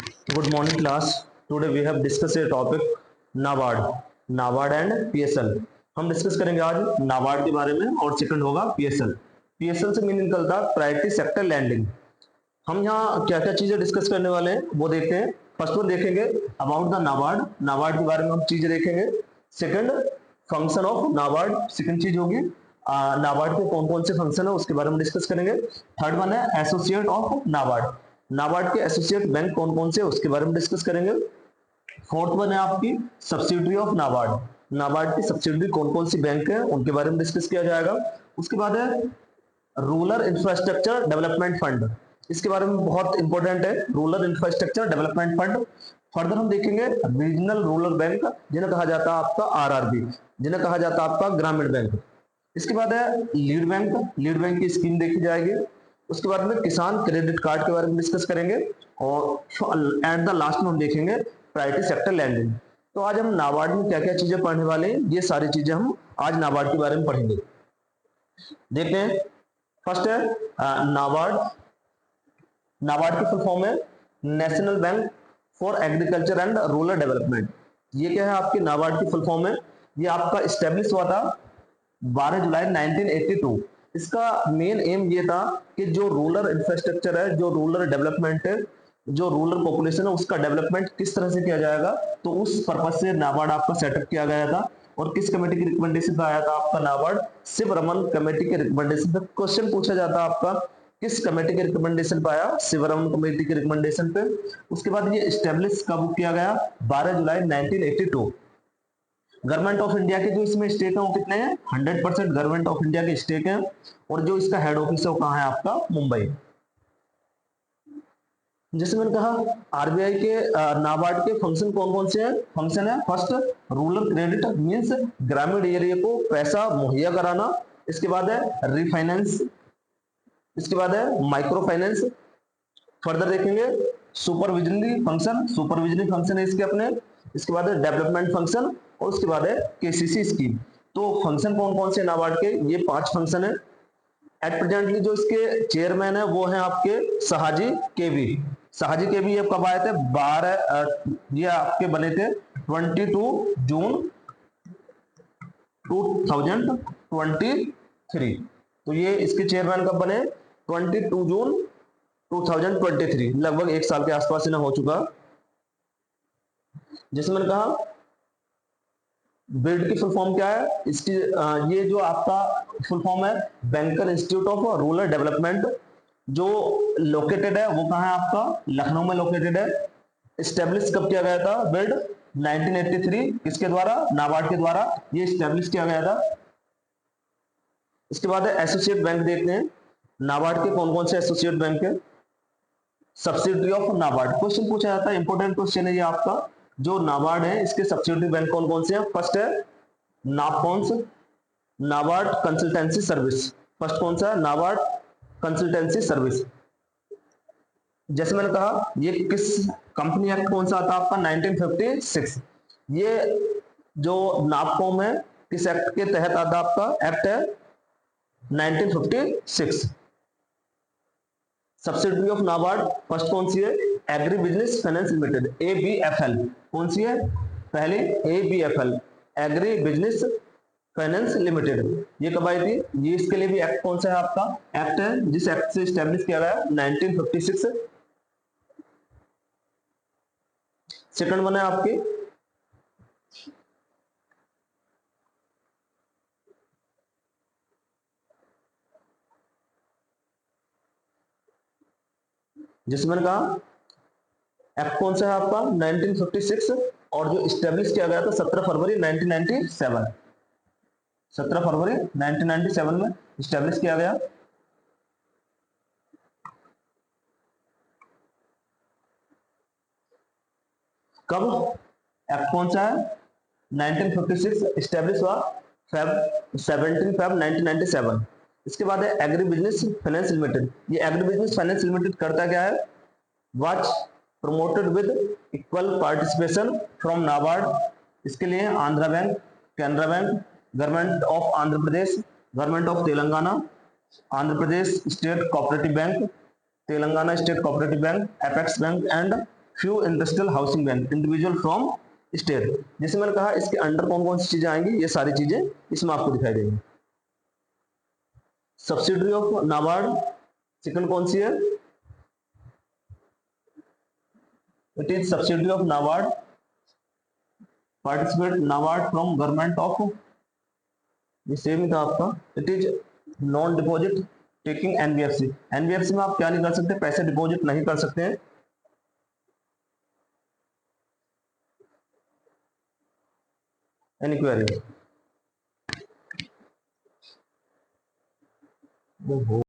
Good morning, class. Today we have discussed a topic NABARD NABARD and PSL. हम discuss करेंगे आज नाबार्ड के बारे में और सेकंड होगा पीएसएल। पीएसएल से मीन निकलता प्रायोरिटी सेक्टर लैंडिंग। हम यहाँ क्या क्या चीजें डिस्कस करने वाले हैं वो देखते हैं। फर्स्ट वन देखेंगे अबाउट द नाबार्ड, नाबार्ड के बारे में हम चीजें देखेंगे। Second function of NABARD, second चीज होगी नाबार्ड के कौन कौन से फंक्शन है उसके बारे में डिस्कस करेंगे। थर्ड वन है एसोसिएट ऑफ नाबार्ड, नाबार्ड के एसोसिएट बैंक कौन कौन से उसके बारे में डिस्कस करेंगे। फोर्थ वन है आपकी सब्सिडरी ऑफ नाबार्ड, नाबार्ड की सब्सिडरी कौन कौन सी बैंक है उनके बारे में डिस्कस किया जाएगा। उसके बाद है रूरल इंफ्रास्ट्रक्चर डेवलपमेंट फंड, इसके बारे में बहुत इंपॉर्टेंट है rural infrastructure development fund. Further हम देखेंगे रीजनल रूरल बैंक जिन्हें कहा जाता है आपका आरआरबी, जिन्हें कहा जाता है आपका ग्रामीण बैंक। इसके बाद है लीड बैंक, लीड बैंक की स्कीम देखी जाएगी। उसके बाद में किसान क्रेडिट कार्ड के बारे में डिस्कस करेंगे और एट द लास्ट में हम देखेंगे प्रायोरिटी सेक्टर लैंडिंग। तो आज हम नाबार्ड में क्या क्या चीजें पढ़ने वाले हैं, ये सारी चीजें हम आज नाबार्ड के बारे में पढ़ेंगे। देखते हैं फर्स्ट है नाबार्ड, नाबार्ड की फुल फॉर्म है national bank for agriculture and rural development. ये क्या है आपकी नाबार्ड की फुल फॉर्म है। ये आपका स्टेब्लिश हुआ था 12 जुलाई 1982। इसका मेन एम ये था कि जो रूरल इंफ्रास्ट्रक्चर है, जो रूरल डेवलपमेंट है, जो रूरल पॉपुलेशन है उसका डेवलपमेंट किस तरह से किया जाएगा, तो उस पर्पज से नाबार्ड आपका सेटअप किया गया था। और किस कमेटी की रिकमेंडेशन पे आया था आपका नाबार्ड, शिव रमन कमेटी के रिकमेंडेशन पे। क्वेश्चन पूछा जाता है आपका किस कमेटी के रिकमेंडेशन पे आया, शिव रमन कमेटी के रिकमेंडेशन पे। उसके बाद ये स्टेब्लिश कब किया गया, 12 जुलाई 1982। गवर्नमेंट ऑफ इंडिया के जो इसमें स्टेक है वो कितने हैं, 100% गवर्नमेंट ऑफ इंडिया के स्टेक हैं। और जो इसका हेड ऑफिस है वो कहाँ है आपका, मुंबई। जैसे मैंने कहा आरबीआई के नाबार्ड के फंक्शन कौन कौन से हैं। फंक्शन है फर्स्ट रूरल क्रेडिट मींस ग्रामीण एरिया को पैसा मुहैया कराना। इसके बाद है रिफाइनेंस, इसके बाद है माइक्रो फाइनेंस। फर्दर देखेंगे सुपरविजनरी फंक्शन, सुपरविजनरी फंक्शन है इसके अपने। इसके बाद है डेवलपमेंट फंक्शन और उसके बाद है केसीसी स्कीम। तो फंक्शन कौन कौन से नाबार्ड के, ये 5 फंक्शन है। एट प्रेजेंटली जो इसके चेयरमैन है वो है आपके शाहजी केवी। शाहजी केवी ये कब आए थे, 12 ये आपके बने थे 22 जून 2023। तो ये इसके चेयरमैन कब बने, 22 जून 2023, लगभग 1 साल के आसपास इन्हें हो चुका। जैसे मैंने कहा बिल्ड की फुल फॉर्म क्या है इसकी, ये जो आपका फुल फॉर्म है banker institute of rural development, जो लोकेटेड है वो कहाँ है आपका, लखनऊ में लोकेटेड है। स्टेब्लिश कब किया गया था, बिल्ड 1983, किसके द्वारा, नाबार्ड के द्वारा ये स्टेब्लिश किया गया था। इसके बाद है एसोसिएट बैंक देखते हैं, नाबार्ड के कौन कौन से एसोसिएट बैंक है। सब्सिडरी ऑफ नाबार्ड, क्वेश्चन पूछा जाता है, इंपॉर्टेंट क्वेश्चन है ये आपका। जो नाबार्ड है इसके सब्सिडरी बैंक कौन कौन से हैं। फर्स्ट है नापकॉन्स, नाबार्ड कंसल्टेंसी सर्विस। फर्स्ट कौन सा है, नाबार्ड कंसल्टेंसी सर्विस। जैसे मैंने कहा ये किस कंपनी एक्ट कौन सा आता है आपका, 1956। ये जो नापकॉम है किस एक्ट के तहत आता है आपका, एक्ट है 1956। सब्सिडरी ऑफ नाबार्ड फर्स्ट कौन सी है, agri business finance limited, ABFL। कौन सी है, पहले ABFL, agri business finance limited. ये कब आई थी, ये इसके लिए भी एक्ट कौन सा है आपका, एक्ट है जिस एक्ट से स्टैब्लिश किया गया 1956। सेकंड वन है आपके जिसमें मैंने कहा एक्ट कौन सा है आपका 1956, और जो स्टैब्लिश किया गया था 17 फरवरी 1997, 17 फरवरी 1997 में स्टैब्लिश किया गया। कब, एक्ट कौन सा है 1956, स्टैब्लिश हुआ 17 फेब 1997। इसके बाद है एग्री बिजनेस फाइनेंस लिमिटेड। ये एग्री बिजनेस फाइनेंस लिमिटेड करता क्या है, watch promoted with equal participation from NABARD. इसके लिए Andhra bank, Canara bank, government of Andhra Pradesh, government of Telangana, Andhra Pradesh state cooperative bank, Telangana state cooperative bank, apex bank and few industrial housing bank, individual from state. जैसे मैंने कहा इसके under कौन कौन सी चीजें आएंगी, ये सारी चीजें इसमें आपको दिखाई देंगी। सब्सिडरी ऑफ नाबार्ड सेकंड कौन सी है, it is subsidiary of NABARD, participate NABARD from government of, ये सेम ही था आपका। It is non deposit taking NBFC, NBFC में आप क्या नहीं कर सकते, पैसे डिपॉजिट नहीं कर सकते हैं। Any query?